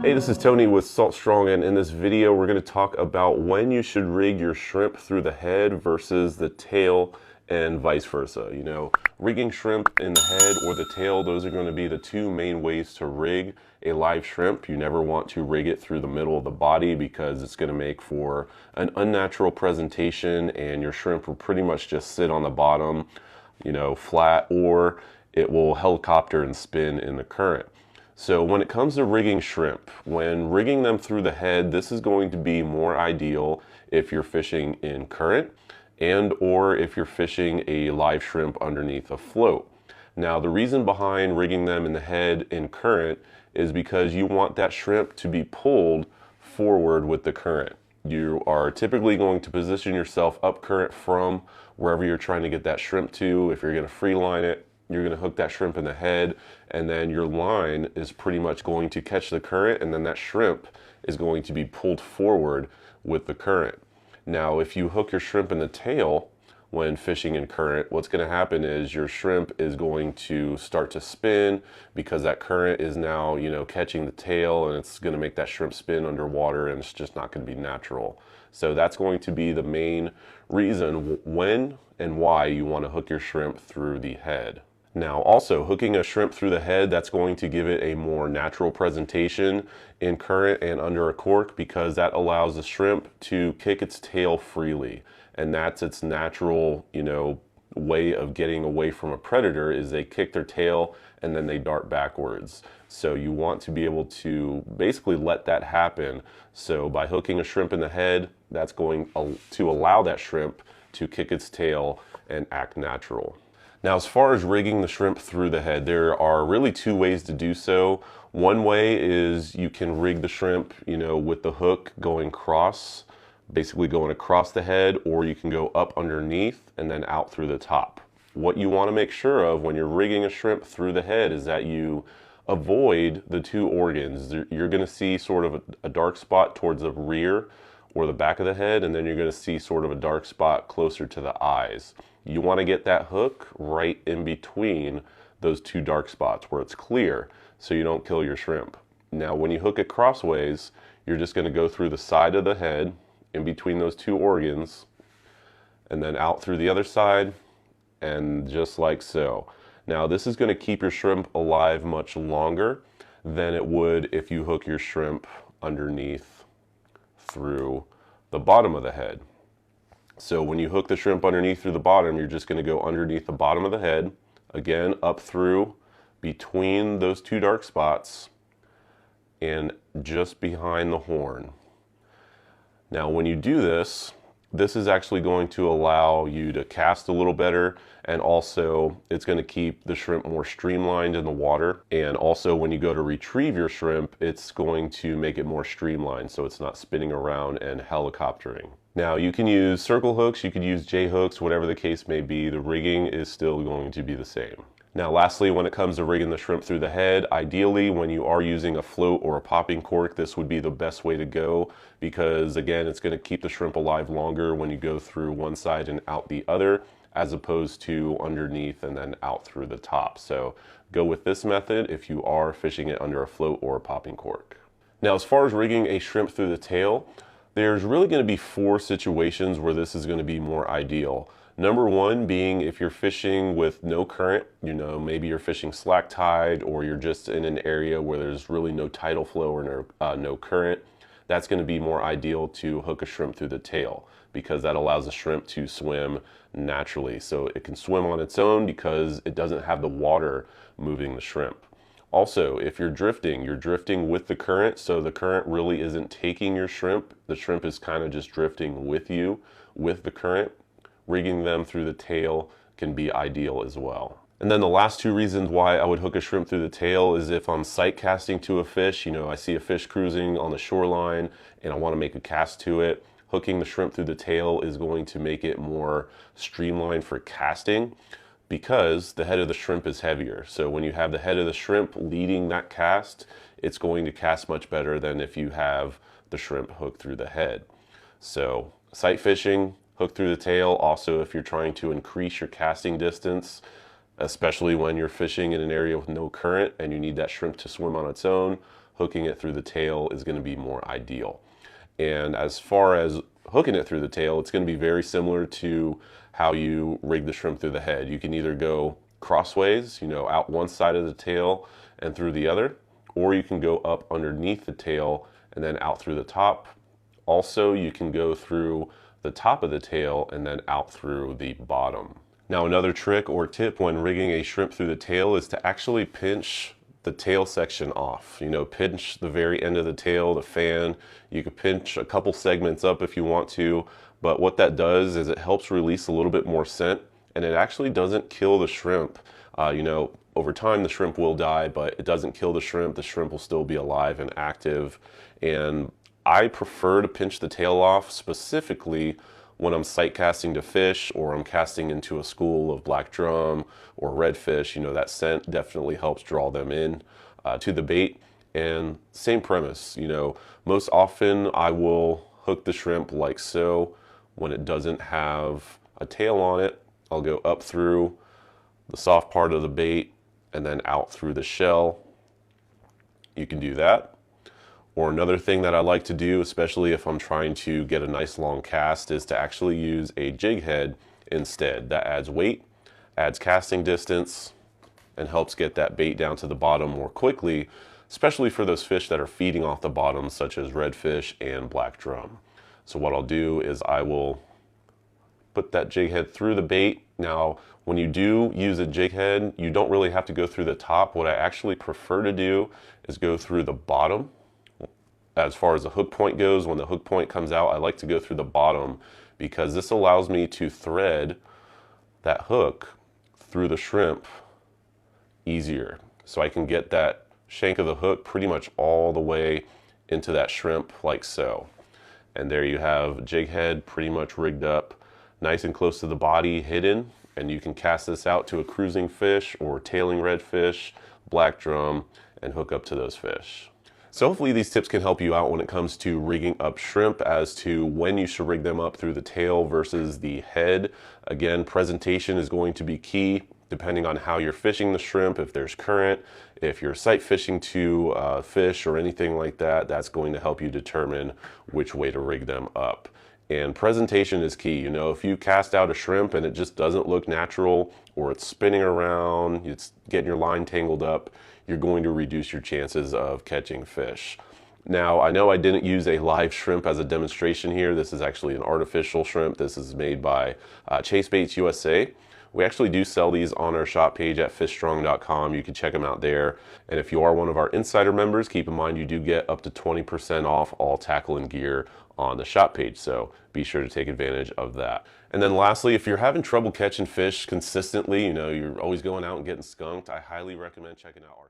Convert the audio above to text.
Hey, this is Tony with Salt Strong, and in this video we're going to talk about when you should rig your shrimp through the head versus the tail and vice versa. You know, rigging shrimp in the head or the tail, those are going to be the two main ways to rig a live shrimp. You never want to rig it through the middle of the body because it's going to make for an unnatural presentation and your shrimp will pretty much just sit on the bottom, you know, flat, or it will helicopter and spin in the current. So when it comes to rigging shrimp, when rigging them through the head, this is going to be more ideal if you're fishing in current and or if you're fishing a live shrimp underneath a float. Now, the reason behind rigging them in the head in current is because you want that shrimp to be pulled forward with the current. You are typically going to position yourself up current from wherever you're trying to get that shrimp to. If you're going to free line it, you're going to hook that shrimp in the head, and then your line is pretty much going to catch the current, and then that shrimp is going to be pulled forward with the current. Now, if you hook your shrimp in the tail when fishing in current, what's going to happen is your shrimp is going to start to spin because that current is now, you know, catching the tail, and it's going to make that shrimp spin underwater, and it's just not going to be natural. So that's going to be the main reason when and why you want to hook your shrimp through the head. Now, also hooking a shrimp through the head, that's going to give it a more natural presentation in current and under a cork, because that allows the shrimp to kick its tail freely. And that's its natural, you know, way of getting away from a predator, is they kick their tail and then they dart backwards. So you want to be able to basically let that happen. So by hooking a shrimp in the head, that's going to allow that shrimp to kick its tail and act natural. Now, as far as rigging the shrimp through the head, there are really two ways to do so. One way is you can rig the shrimp, you know, with the hook going cross, basically going across the head, or you can go up underneath and then out through the top. What you want to make sure of when you're rigging a shrimp through the head is that you avoid the two organs. You're going to see sort of a dark spot towards the rear or the back of the head, and then you're going to see sort of a dark spot closer to the eyes. You want to get that hook right in between those two dark spots where it's clear, so you don't kill your shrimp. Now, when you hook it crossways, you're just going to go through the side of the head in between those two organs, and then out through the other side, and just like so. Now, this is going to keep your shrimp alive much longer than it would if you hook your shrimp underneath through the bottom of the head. So when you hook the shrimp underneath through the bottom, you're just going to go underneath the bottom of the head, again up through between those two dark spots and just behind the horn. Now, when you do this, this is actually going to allow you to cast a little better, and also it's going to keep the shrimp more streamlined in the water. And also when you go to retrieve your shrimp, it's going to make it more streamlined so it's not spinning around and helicoptering. Now, you can use circle hooks, you could use J hooks, whatever the case may be, the rigging is still going to be the same. Now, lastly, when it comes to rigging the shrimp through the head, ideally when you are using a float or a popping cork, this would be the best way to go, because again, it's going to keep the shrimp alive longer when you go through one side and out the other, as opposed to underneath and then out through the top. So go with this method if you are fishing it under a float or a popping cork. Now, as far as rigging a shrimp through the tail, there's really going to be four situations where this is going to be more ideal. Number one being if you're fishing with no current, you know, maybe you're fishing slack tide, or you're just in an area where there's really no tidal flow or no current. That's going to be more ideal to hook a shrimp through the tail, because that allows the shrimp to swim naturally. So it can swim on its own because it doesn't have the water moving the shrimp. Also, if you're drifting with the current, so the current really isn't taking your shrimp. The shrimp is kind of just drifting with you, with the current. Rigging them through the tail can be ideal as well. And then the last two reasons why I would hook a shrimp through the tail is if I'm sight casting to a fish. You know, I see a fish cruising on the shoreline and I want to make a cast to it. Hooking the shrimp through the tail is going to make it more streamlined for casting, because the head of the shrimp is heavier. So when you have the head of the shrimp leading that cast, it's going to cast much better than if you have the shrimp hooked through the head. So sight fishing, hook through the tail. Also, if you're trying to increase your casting distance, especially when you're fishing in an area with no current and you need that shrimp to swim on its own, hooking it through the tail is going to be more ideal. And as far as hooking it through the tail, it's going to be very similar to how you rig the shrimp through the head. You can either go crossways, out one side of the tail and through the other, or you can go up underneath the tail and then out through the top. Also, you can go through the top of the tail and then out through the bottom. Now, another trick or tip when rigging a shrimp through the tail is to actually pinch the tail section off. Pinch the very end of the tail, the fan. You could pinch a couple segments up if you want to, but what that does is it helps release a little bit more scent, and it actually doesn't kill the shrimp. Over time the shrimp will die, but it doesn't kill the shrimp. The shrimp will still be alive and active. And I prefer to pinch the tail off specifically when I'm sight casting to fish, or I'm casting into a school of black drum or redfish. That scent definitely helps draw them in to the bait. And same premise, most often I will hook the shrimp like so. When it doesn't have a tail on it, I'll go up through the soft part of the bait and then out through the shell. You can do that. Or another thing that I like to do, especially if I'm trying to get a nice long cast, is to actually use a jig head instead. That adds weight, adds casting distance, and helps get that bait down to the bottom more quickly, especially for those fish that are feeding off the bottom, such as redfish and black drum. So what I'll do is I will put that jig head through the bait. Now, when you do use a jig head, you don't really have to go through the top. What I actually prefer to do is go through the bottom. As far as the hook point goes, when the hook point comes out, I like to go through the bottom, because this allows me to thread that hook through the shrimp easier. So I can get that shank of the hook pretty much all the way into that shrimp like so. And there you have jig head pretty much rigged up, nice and close to the body, hidden, and you can cast this out to a cruising fish or tailing redfish, black drum, and hook up to those fish. So hopefully these tips can help you out when it comes to rigging up shrimp as to when you should rig them up through the tail versus the head. Again, presentation is going to be key depending on how you're fishing the shrimp. If there's current, if you're sight fishing to fish or anything like that, that's going to help you determine which way to rig them up. And presentation is key. If you cast out a shrimp and it just doesn't look natural, or it's spinning around, it's getting your line tangled up, you're going to reduce your chances of catching fish. Now, I know I didn't use a live shrimp as a demonstration here. This is actually an artificial shrimp. This is made by Chase Baits USA. We actually do sell these on our shop page at fishstrong.com. You can check them out there. And if you are one of our insider members, keep in mind you do get up to 20% off all tackle and gear on the shop page. So be sure to take advantage of that. And then lastly, if you're having trouble catching fish consistently, you're always going out and getting skunked, I highly recommend checking out our